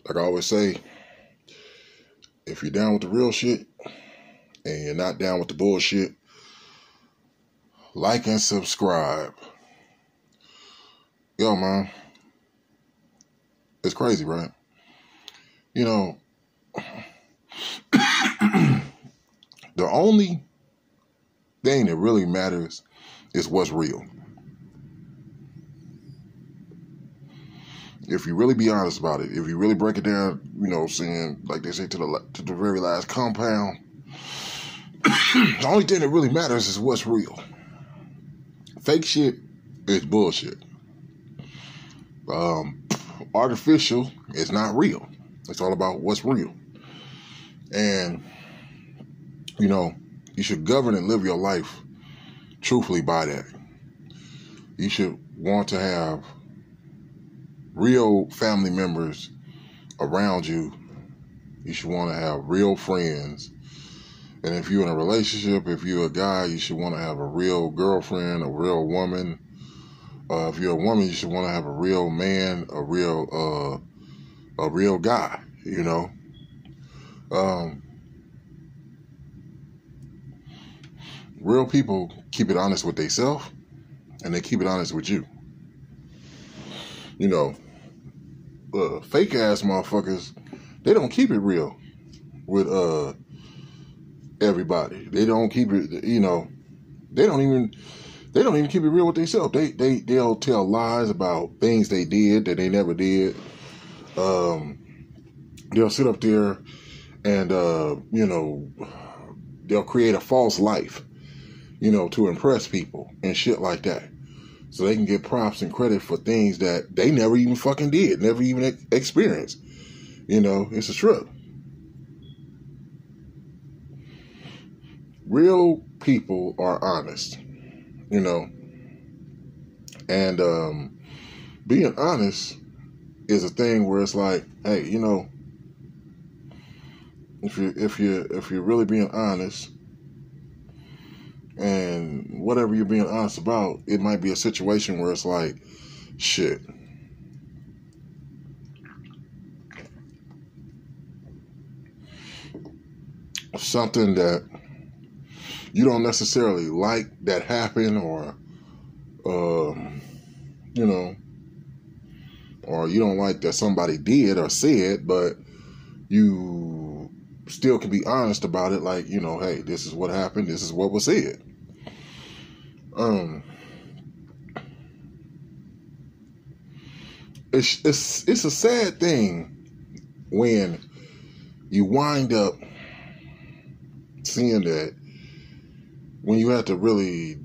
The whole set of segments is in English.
like I always say, if you're down with the real shit and you're not down with the bullshit, like and subscribe. Yo, man, it's crazy, right? You know, the only thing that really matters is what's real. If you really be honest about it, if you really break it down, saying, like they say, to the very last compound, the only thing that really matters is what's real. Fake shit is bullshit. Artificial is not real. It's all about what's real. And, you should govern and live your life truthfully by that. You should want to have real family members around you. You should want to have real friends. And if you're in a relationship, if you're a guy, you should want to have a real girlfriend, a real woman. If you're a woman, you should want to have a real man, a real guy, Real people keep it honest with themselves, and they keep it honest with you. Fake ass motherfuckers, they don't keep it real with everybody. They don't keep it, they don't even keep it real with themselves. They'll tell lies about things they did that they never did. They'll sit up there and they'll create a false life, to impress people and shit like that. So they can get props and credit for things that they never even fucking did, never even experienced. It's a trip. Real people are honest, and being honest is a thing where it's like, hey, if you're really being honest, and whatever you're being honest about, it might be a situation where it's like, shit, something that you don't necessarily like that happened, or or you don't like that somebody did or said, but you still can be honest about it. Like, hey, this is what happened. This is what was said. It's a sad thing when you wind up seeing that, when you have to really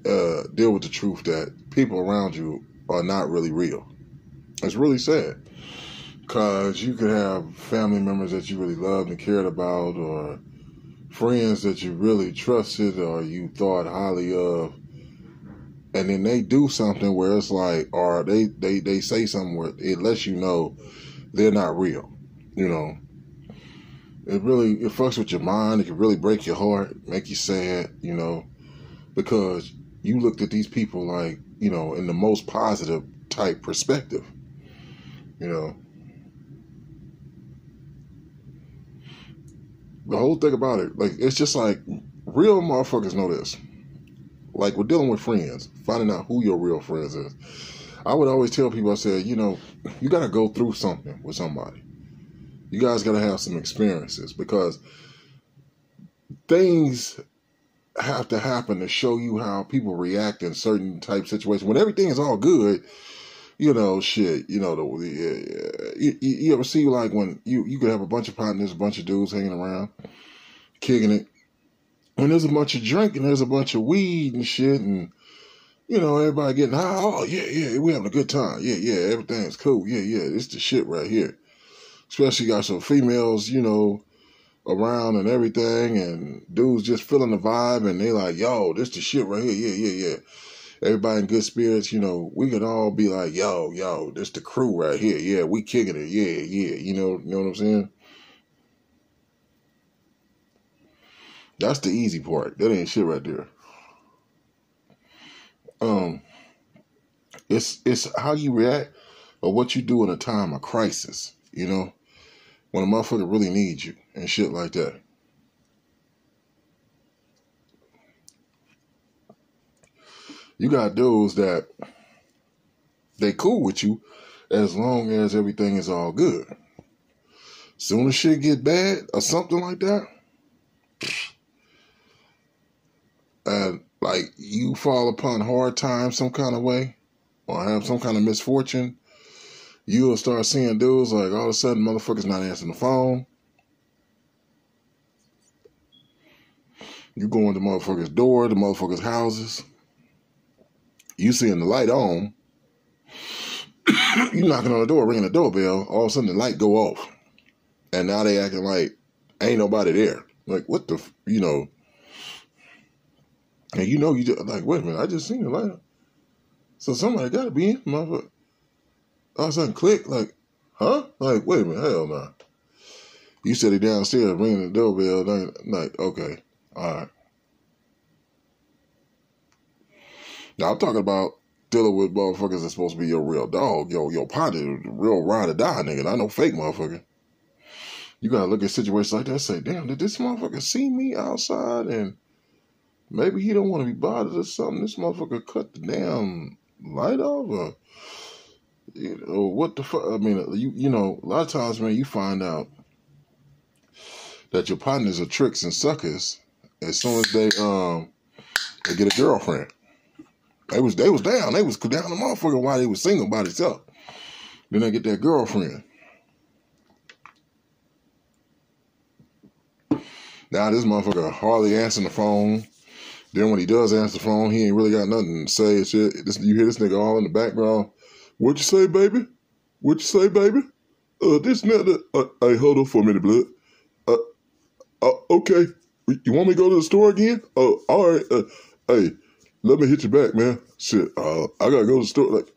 deal with the truth that people around you are not really real. It's really sad, because you could have family members that you really loved and cared about, or friends that you really trusted or you thought highly of, and then they do something where it's like, or they say something where it lets you know they're not real. It fucks with your mind. It can really break your heart, make you sad, because you looked at these people like, in the most positive type perspective, The whole thing about it, like, it's just like, real motherfuckers know this. Like, we're dealing with friends, finding out who your real friends is. I would always tell people, I said, you got to go through something with somebody. You guys got to have some experiences, because things have to happen to show you how people react in certain type situations. When everything is all good, you ever see, like, when you could have a bunch of partners, a bunch of dudes hanging around, kicking it. When there's a bunch of drinking, there's a bunch of weed and shit, and, everybody getting high. Oh, yeah, we having a good time. Yeah, everything's cool. Yeah, it's the shit right here. Especially got some females, around and everything, and dudes just feeling the vibe, and they like, yo, this the shit right here. Yeah. Everybody in good spirits, we could all be like, yo, this the crew right here. Yeah, we kicking it. Yeah. You know what I'm saying? That's the easy part. That ain't shit right there. It's how you react or what you do in a time of crisis, you know, when a motherfucker really needs you and shit like that. You got dudes that they cool with you as long as everything is all good. Soon as shit get bad or something like that, and like you fall upon hard times some kind of way or have some kind of misfortune, you'll start seeing dudes like all of a sudden motherfuckers not answering the phone. You go into motherfuckers' door, the motherfuckers' houses. You seeing the light on. You knocking on the door, ringing the doorbell. All of a sudden the light go off. And now they acting like ain't nobody there. Like, what the, you know. And you know, you just, like, wait a minute, I just seen the light. So somebody got to be in, motherfucker. All of a sudden click, like, huh? Like, wait a minute, hell no. You said it downstairs, ringing the doorbell. Like, okay, all right. Now, I'm talking about dealing with motherfuckers that's supposed to be your real dog, your partner, real ride or die nigga, not no fake motherfucker. You gotta look at situations like that and say, damn, did this motherfucker see me outside and maybe he don't want to be bothered or something? This motherfucker cut the damn light off or, you know, what the fuck? I mean, you know, a lot of times, man, you find out that your partners are tricks and suckers as soon as they get a girlfriend. They was down. They was down the motherfucker while they was single by themselves. Then they get that girlfriend. Now this motherfucker hardly answering the phone. Then when he does answer the phone, he ain't really got nothing to say. Shit. You hear this nigga all in the background. What you say, baby? What you say, baby? This nigga. Hey, hold on for a minute, blood. Okay. You want me to go to the store again? Oh, all right. Hey, let me hit you back, man. Shit. I gotta go to the store. Like,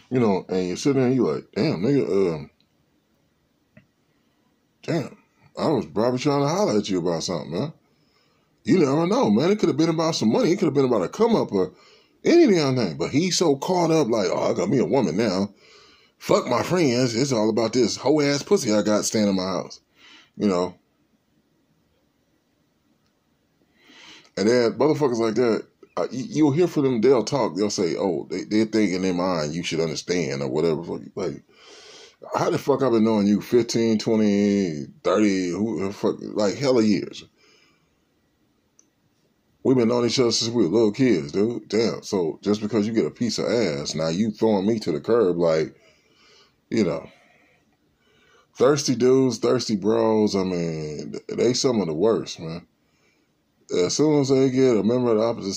you know, and you sit there and you like, damn, nigga. Damn. I was probably trying to holler at you about something, man. You never know, man. It could have been about some money. It could have been about a come up or any damn thing. But he's so caught up, like, oh, I got me a woman now. Fuck my friends. It's all about this hoe ass pussy I got staying in my house. You know. And then motherfuckers like that, you'll hear from them. They'll talk. They'll say, oh, they think in their mind you should understand or whatever. Like, how the fuck I've been knowing you 15, 20, 30, who the fuck, like hella years. We've been knowing each other since we were little kids, dude. Damn. So just because you get a piece of ass, now you throwing me to the curb, like, you know. Thirsty dudes, thirsty bros, I mean, they some of the worst, man. As soon as they get a member of the opposite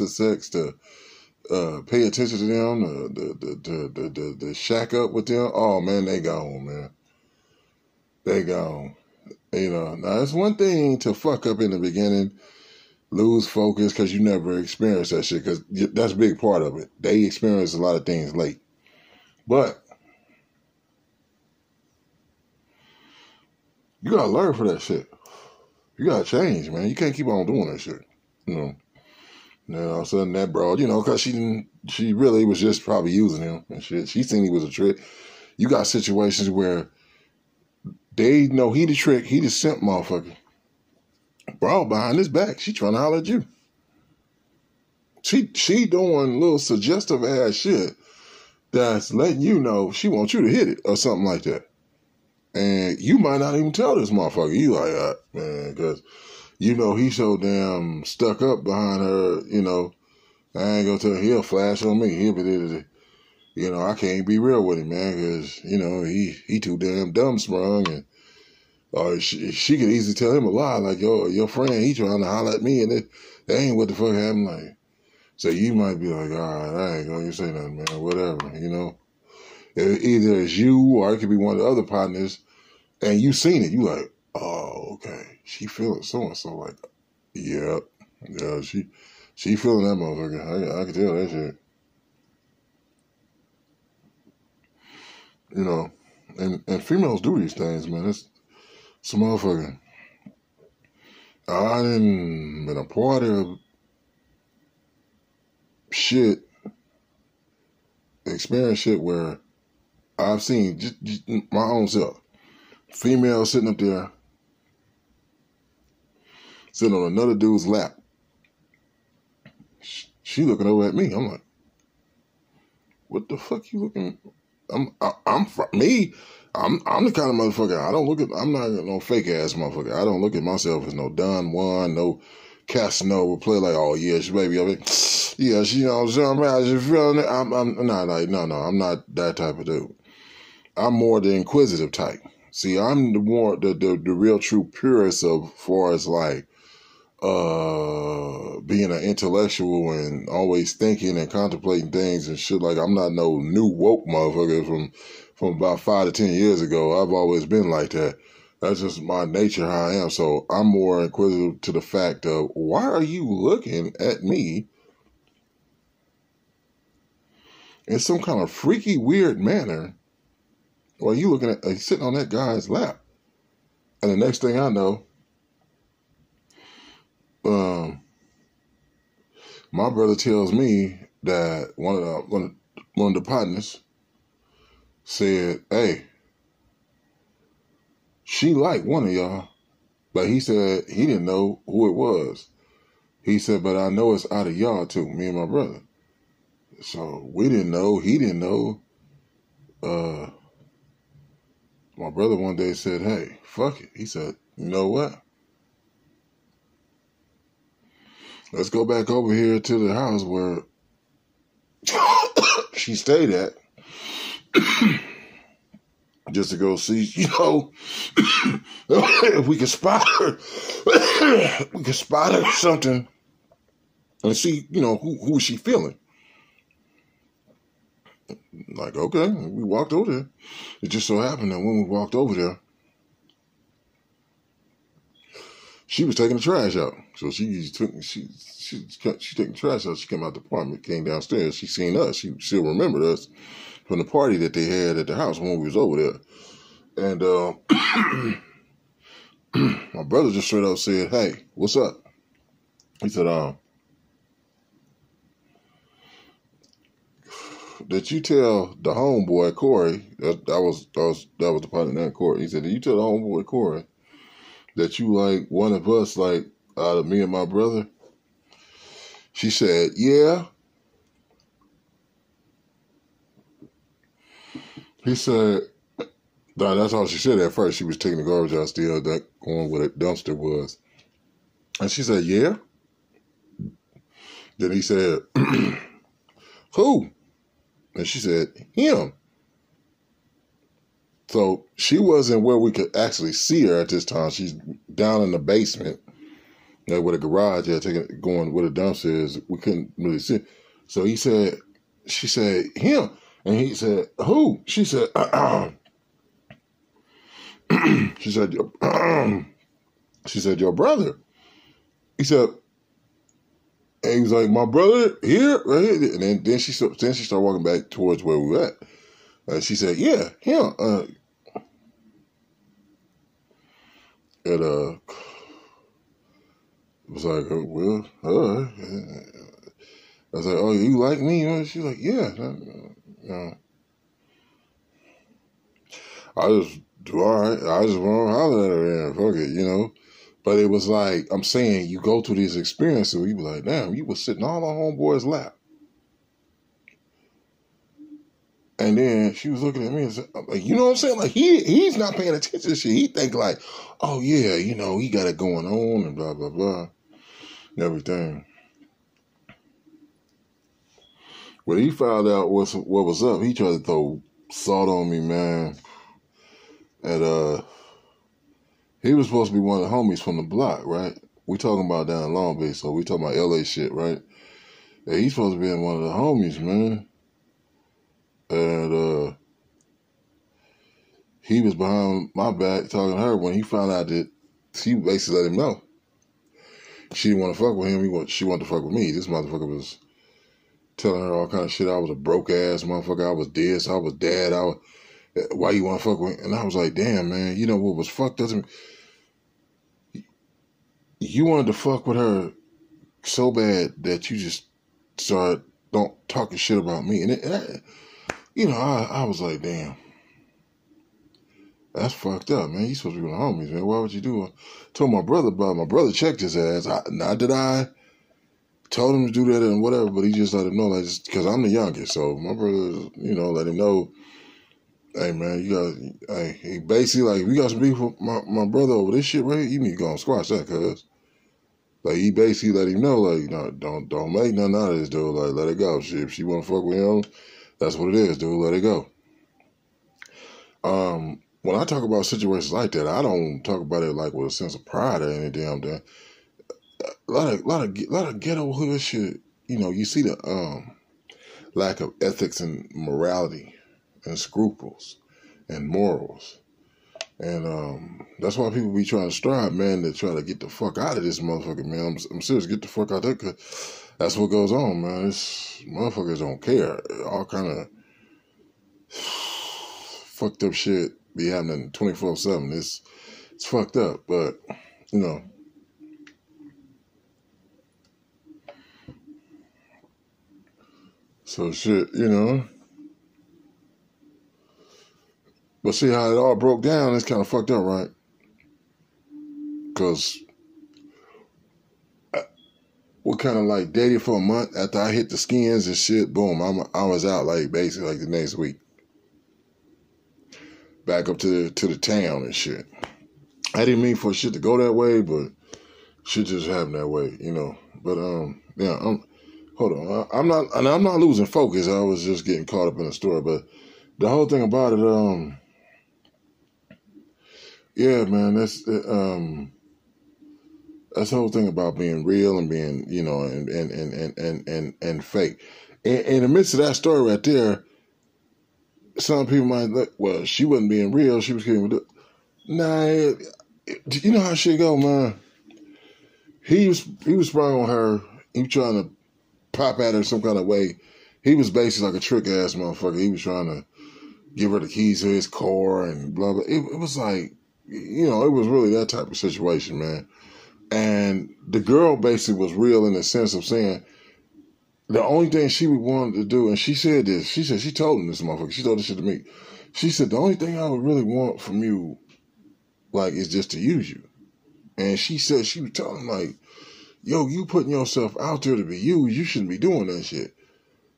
sex to pay attention to them, the shack up with them, oh man, they gone, man. They gone. You know, now it's one thing to fuck up in the beginning, lose focus because you never experienced that shit, because that's a big part of it. They experience a lot of things late. But you gotta learn from that shit. You gotta change, man. You can't keep on doing that shit. You know. And then all of a sudden that broad, you know, because she really was just probably using him and shit. She seen he was a trick. You got situations where they know he the trick, he the simp motherfucker. Bro, behind his back, she trying to holler at you. She doing little suggestive ass shit that's letting you know she wants you to hit it or something like that. And you might not even tell this motherfucker. You like, man, because you know he's so damn stuck up behind her, you know. I ain't gonna tell him, he'll flash on me. He'll be, you know, I can't be real with him, man, because, you know, he too damn dumb sprung. And or she could easily tell him a lie, like, yo, your friend, he trying to holler at me, and that ain't what the fuck happened. Like, so you might be like, all right, I ain't gonna say nothing, man, whatever, you know. Either it's you or it could be one of the other partners, and you seen it. You like, oh, okay, she feeling so and so. Like, yeah, she feeling that motherfucker. I can tell that shit. You know, and females do these things, man. It's a motherfucker. I done been a part of shit experienced shit where I've seen just my own self. Female sitting up there, sitting on another dude's lap. She looking over at me. I'm like, what the fuck you looking? I'm the kind of motherfucker. I'm not no fake ass motherfucker. I don't look at myself as no Don Juan, no Casanova play like, oh yeah, she baby. I mean, yeah, she, you know, she feeling it. I'm not like, no, I'm not that type of dude. I'm more the inquisitive type. See, I'm the real true purist of far as like being an intellectual and always thinking and contemplating things and shit. Like, I'm not no new woke motherfucker from about 5 to 10 years ago. I've always been like that. That's just my nature, how I am. So I'm more inquisitive to the fact of, why are you looking at me in some kind of freaky, weird manner while you looking at sitting on that guy's lap? And the next thing I know, my brother tells me that one of the partners said, hey, she liked one of y'all, but he said he didn't know who it was. He said, but I know it's out of y'all too, me and my brother. So we didn't know, he didn't know. My brother one day said, hey, fuck it. He said, you know what? Let's go back over here to the house where she stayed at just to go see, you know, if we could spot her. We could spot her or something and see, you know, who is she feeling. Like, okay, we walked over there. It just so happened that when we walked over there, she was taking the trash out. So she taking the trash out. She came out the apartment, came downstairs. She seen us. She still remembered us from the party that they had at the house when we was over there. And my brother just straight up said, hey, what's up? He said, did you tell the homeboy Corey, that was the partner named Corey. He said, did you tell the homeboy Corey that you like one of us, like out of me and my brother? She said, yeah. He said, nah, that's all she said at first. She was taking the garbage out still, that going where the dumpster was. And she said, yeah. Then he said, who? And she said, him. So she wasn't where we could actually see her at this time. She's down in the basement, like where the garage is, going where the dumpster is. We couldn't really see. So she said, him. And he said, who? She said, she said, your brother. He said, and he was like, my brother here, right here. And then she started walking back towards where we were at. She said, yeah, him. It was like, oh, well, I was like, oh, you like me? She's like, yeah. I just do all right. I just want to holler at her and fuck it, you know. But it was like, I'm saying, you go through these experiences where you be like, damn, you was sitting all on homeboy's lap. And then she was looking at me and said, like, you know what I'm saying? Like, he's not paying attention to shit. He think like, oh yeah, you know, he got it going on and blah, blah, blah, and everything. When he found out what was up, he tried to throw salt on me, man. And he was supposed to be one of the homies from the block, right? We talking about down in Long Beach, so we talking about LA shit, right? And he's supposed to be one of the homies, man. And he was behind my back talking to her when he found out that she basically let him know. She didn't want to fuck with him. She wanted to fuck with me. This motherfucker was telling her all kind of shit. I was a broke ass motherfucker. I was this. I was dad. Why you want to fuck with me? And I was like, damn, man. You know what was fucked up to me? You wanted to fuck with her so bad that you just started talking shit about me. And I was like, damn, that's fucked up, man. You supposed to be with the homies, man. Why would you do it? Told my brother about it. My brother checked his ass. Not that I told him to do that and whatever, but he just let him know, like, because I'm the youngest. So my brother, let him know, hey, man, he basically, like, we got some beef with my brother over this shit right here. You need to go and squash that, cuz. Like, he basically let him know, like, don't make nothing out of this, dude. Like, let it go. Shit, if she want to fuck with him, that's what it is, dude. Let it go. When I talk about situations like that, I don't talk about it like with a sense of pride or any damn thing. A lot of ghetto hood shit. You see the lack of ethics and morality and scruples and morals, and that's why people be trying to strive, man, to try to get the fuck out of this motherfucker, man. I'm serious, get the fuck out there, cause that's what goes on, man. This motherfuckers don't care. All kind of fucked up shit be happening 24/7. It's fucked up, but so shit, But see how it all broke down. It's kind of fucked up, right? Because we kind of like dated for a month. After I hit the skins and shit, boom, I was out like basically like the next week. Back up to the town and shit. I didn't mean for shit to go that way, but shit just happened that way, But yeah, hold on. I'm not losing focus. I was just getting caught up in the story. But the whole thing about it, yeah, man, that's the whole thing about being real and being, and fake. In the midst of that story right there, some people might look, well, she wasn't being real. She was kidding with it. Nah, you know how shit go, man. He was sprung on her. He was trying to pop at her some kind of way. He was basically like a trick ass motherfucker. He was trying to give her the keys to his car and blah blah. It was like, it was really that type of situation, man. And the girl basically was real in the sense of saying the only thing she would want to do, and she said this, she told him this motherfucker, she told this shit to me. She said, the only thing I would really want from you, like, is just to use you. And she said, she was telling him, like, yo, you putting yourself out there to be used, you shouldn't be doing that shit.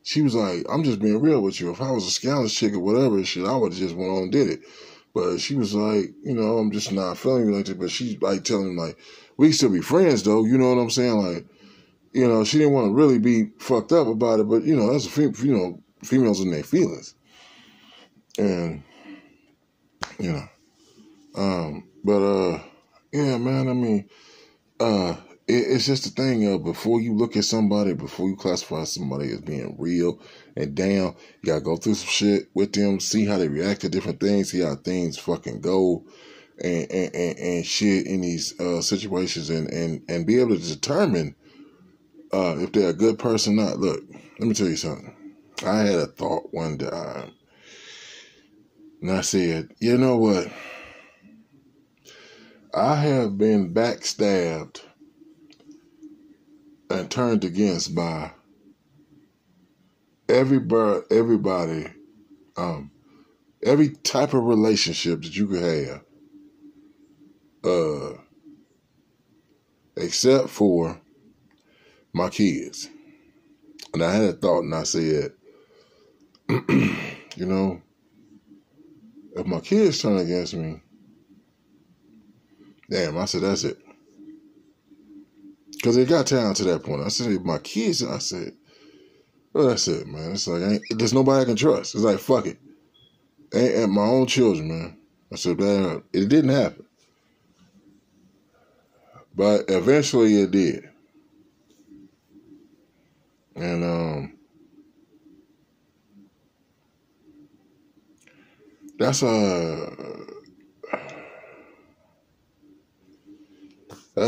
She was like, I'm just being real with you. If I was a scandalous chick or whatever shit, I would have just went on and did it. But she was like, I'm just not feeling you like that. But she's like telling him, like, we can still be friends though. You know what I'm saying? Like, she didn't want to really be fucked up about it. But, that's females in their feelings. And, yeah, man, I mean, it's just the thing of before you look at somebody, before you classify somebody as being real and down, you gotta go through some shit with them, see how they react to different things, see how things fucking go and shit in these situations and be able to determine if they're a good person or not. Look, let me tell you something. I had a thought one time and I said, you know what? I have been backstabbed and turned against by everybody, every type of relationship that you could have, except for my kids. And I had a thought and I said, if my kids turn against me, damn, I said, that's it. Because it got down to that point. I said, if my kids, I said, well, that's it, man. It's like, there's nobody I can trust. It's like, fuck it. And my own children, man. I said, damn, it didn't happen. But eventually it did. And that's a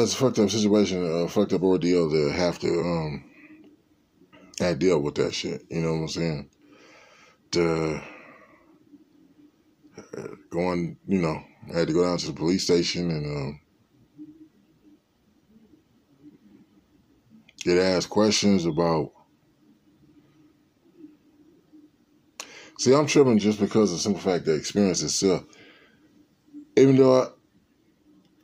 fucked up situation, a fucked up ordeal to have to deal with that shit. You know what I'm saying? To going, I had to go down to the police station and get asked questions about See, I'm tripping just because of the simple fact that the experience itself. Even though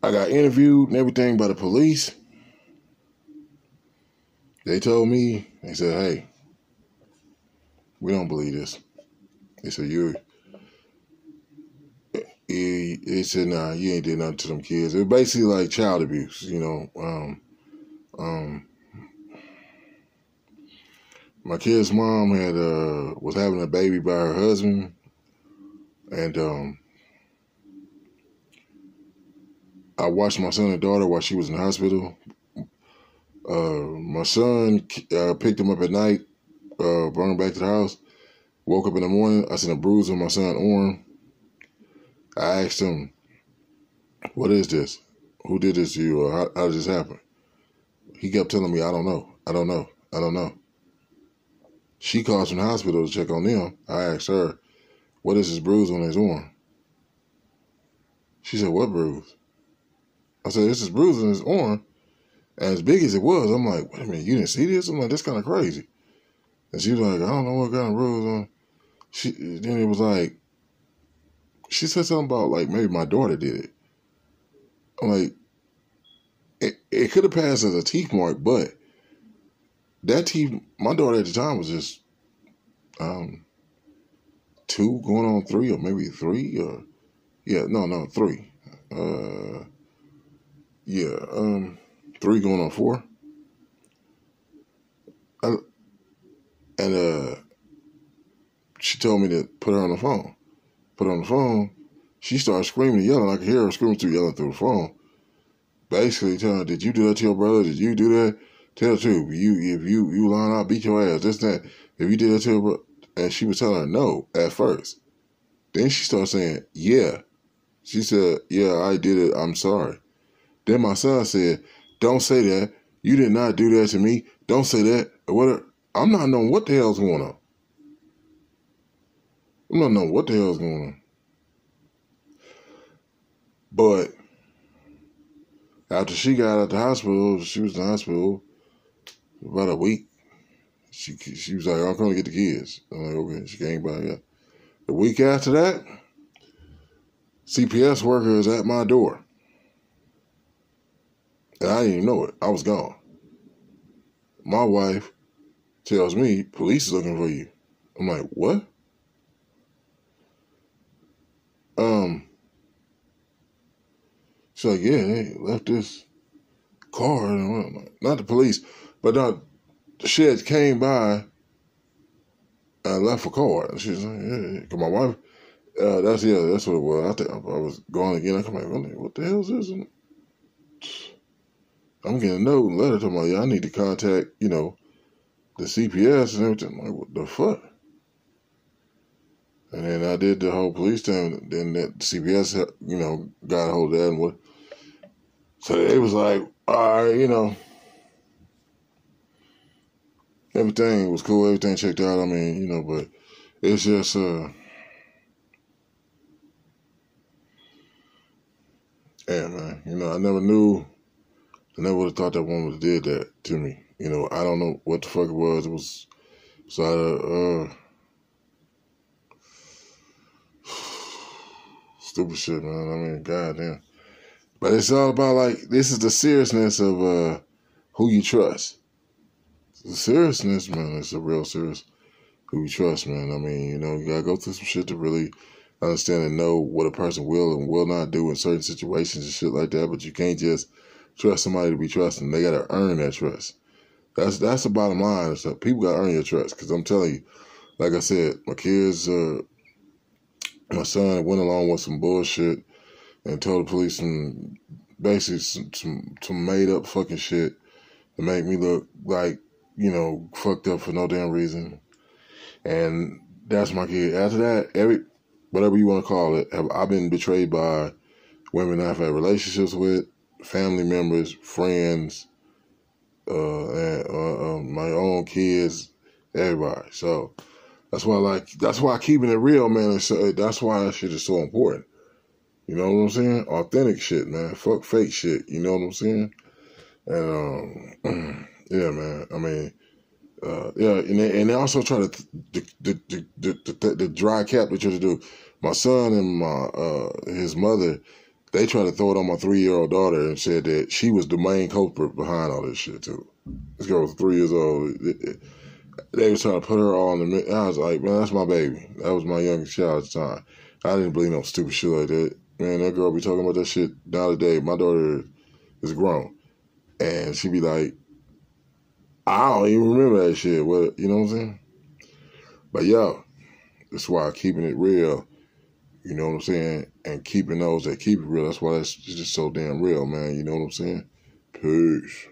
I got interviewed and everything by the police, they told me, they said, hey, we don't believe this. They said, they said, nah, you ain't did nothing to them kids. It was basically like child abuse, you know. My kid's mom was having a baby by her husband, and I watched my son and daughter while she was in the hospital. My son picked him up at night, brought him back to the house. Woke up in the morning, I seen a bruise on my son's arm. I asked him, what is this? Who did this to you? Or how did this happen? He kept telling me, I don't know. She calls from the hospital to check on them. I asked her, what is this bruise on his arm? She said, what bruise? I said, this is bruise on his arm. And as big as it was, I'm like, wait a minute, you didn't see this? I'm like, that's kind of crazy. And she was like, I don't know what kind of bruise on. Then it was like, she said something about like maybe my daughter did it. I'm like, it could have passed as a teeth mark, but that teeth, my daughter at the time was just 2 going on 3, or maybe 3, or yeah, no 3. 3 going on 4. And she told me to put her on the phone. Put her on the phone. She started screaming and yelling. I could hear her screaming yelling through the phone. Basically telling her, did you do that to your brother? Did you do that? Tell the truth. If you lying, I'll beat your ass. This, that. If you did that to your brother. And she was telling her no at first. Then she started saying, yeah. She said, yeah, I did it. I'm sorry. Then my son said, don't say that. You did not do that to me. Don't say that. What? I'm not knowing what the hell's going on. I'm not knowing what the hell's going on. But after she got out of the hospital, she was in the hospital about a week. She was like, I'm going to get the kids. I'm like, okay. She came by. Yeah. The week after that, CPS worker is at my door. And I didn't even know it. I was gone. My wife tells me, police is looking for you. I'm like, what? She's like, yeah, they left this car. Not the police, but the sheds came by and left a car. And she's like, yeah. Cause my wife, that's what it was. I think I was going again. I'm like, what the hell is this? I'm getting a note and letter to my, I need to contact, the CPS and everything. I'm like, what the fuck? And then I did the whole police thing. Then that CPS, got a hold of that and what. So it was like, all right, everything was cool. Everything checked out. I mean, but it's just, yeah, man. I never knew. I never would have thought that woman would have did that to me. I don't know what the fuck it was. It was stupid shit, man. I mean, goddamn. But it's all about, like, this is the seriousness of who you trust. The seriousness, man, it's a real serious who you trust, man. I mean, you gotta go through some shit to really understand and know what a person will and will not do in certain situations and shit like that. But you can't just trust somebody to be trusted. They gotta earn that trust. That's the bottom line. So people gotta earn your trust. Because I'm telling you, like I said, my kids, my son went along with some bullshit and told the police basically some made up fucking shit to make me look like, fucked up for no damn reason. And that's my kid. After that, whatever you want to call it, I've been betrayed by women I've had relationships with, family members, friends, and my own kids, everybody. So that's why keeping it real, man. That's why that shit is so important. You know what I'm saying? Authentic shit, man. Fuck fake shit. You know what I'm saying? And yeah, man. I mean, Yeah, and they also try to the dry cap they try to do. My son and his mother, they try to throw it on my 3-year-old daughter and said that she was the main culprit behind all this shit too. This girl was 3 years old. They was trying to put her all in the. I was like, man, that's my baby. That was my youngest child at the time. I didn't believe no stupid shit like that. Man, that girl be talking about that shit nowadays. My daughter is grown, and she be like, I don't even remember that shit. What, you know what I'm saying? But yo, that's why keeping it real, you know what I'm saying, and keeping those that keep it real. That's why it's just so damn real, man. You know what I'm saying? Peace.